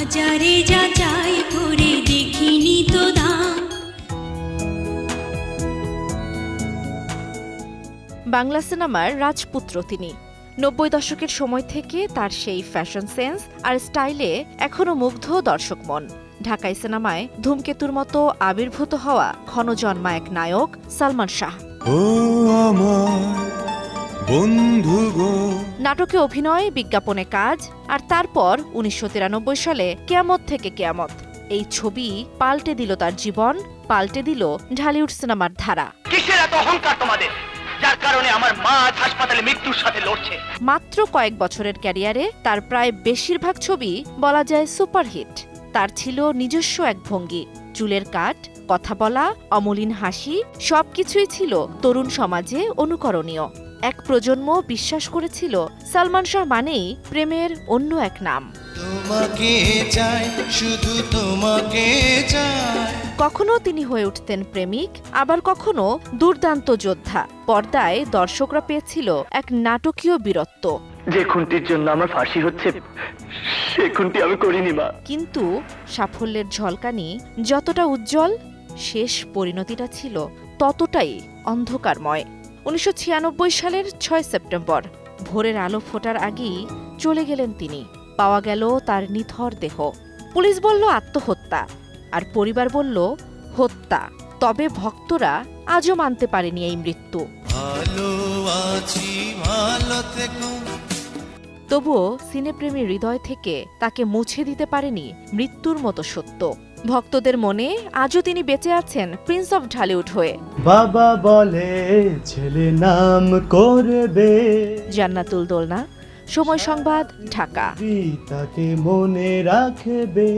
বাজারে যাচাই করে দেখিনি তো দাম। বাংলা সিনেমার রাজপুত্র তিনি। ৯০ দশকের সময় থেকে তার সেই ফ্যাশন সেন্স আর স্টাইলে এখনও মুগ্ধ দর্শক মন। ঢাকাই সিনেমায় ধূমকেতুর মতো আবির্ভূত হওয়া ক্ষণজন্মা এক নায়ক সালমান শাহ। ও আমার বন্ধু গো। নাটকে অভিনয়, বিজ্ঞাপনে কাজ, আর তারপর ১৯৯৩ সালে কেয়ামত থেকে কেয়ামত এই ছবি পাল্টে দিল তার জীবন, পাল্টে দিল ঢালিউড সিনেমার ধারা। কিসের এত অহংকার তোমাদের, যার কারণে আমার মা আজ হাসপাতালে মৃত্যুর সাথে লড়ছে? মাত্র কয়েক বছরের ক্যারিয়ারে তার প্রায় বেশিরভাগ ছবি বলা যায় সুপারহিট। তার ছিল নিজস্ব এক ভঙ্গি, চুলের কাট, কথা বলা, অমলিন হাসি, সবকিছুই ছিল তরুণ সমাজে অনুকরণীয়। এক প্রজন্ম বিশ্বাস করেছিল সালমান শাহ মানেই প্রেমের অন্য এক নাম। তোমাকে চাই, শুধু তোমাকে চাই। কখনো তিনি হয়ে উঠতেন প্রেমিক, আবার কখনো দুর্দান্ত যোদ্ধা। পর্দায় দর্শকরা পেয়েছিল এক নাটকীয় বীরত্ব। যে খুনটির জন্য আমার ফাঁসি হচ্ছে, সে খুনটি আমি করিনি মা। কিন্তু সাফল্যের ঝলকানি যতটা উজ্জ্বল, শেষ পরিণতিটা ছিল ততটাই অন্ধকারময়। ১৯৯৬ সালের ৬ সেপ্টেম্বর ভোরের আলো ফোটার আগেই চলে গেলেন তিনি। পাওয়া গেল তার নিথর দেহ। পুলিশ বলল আত্মহত্যা, আর পরিবার বলল হত্যা। তবে ভক্তরা আজও মানতে পারেনি এই মৃত্যু। ভালো আছি, ভালো থেকো। তবুও সিনেপ্রেমী হৃদয় থেকে তাকে মুছে দিতে পারেনি মৃত্যুর মতো সত্য। ভক্তদের মনে আজও তিনি বেঁচে আছেন প্রিন্স অফ ঢালিউড হয়ে। বাবা বলে ছেলে নাম করবে, জান্নাতুল দোলনা, সময় সংবাদ, ঢাকা। তাকে মনে রাখবে।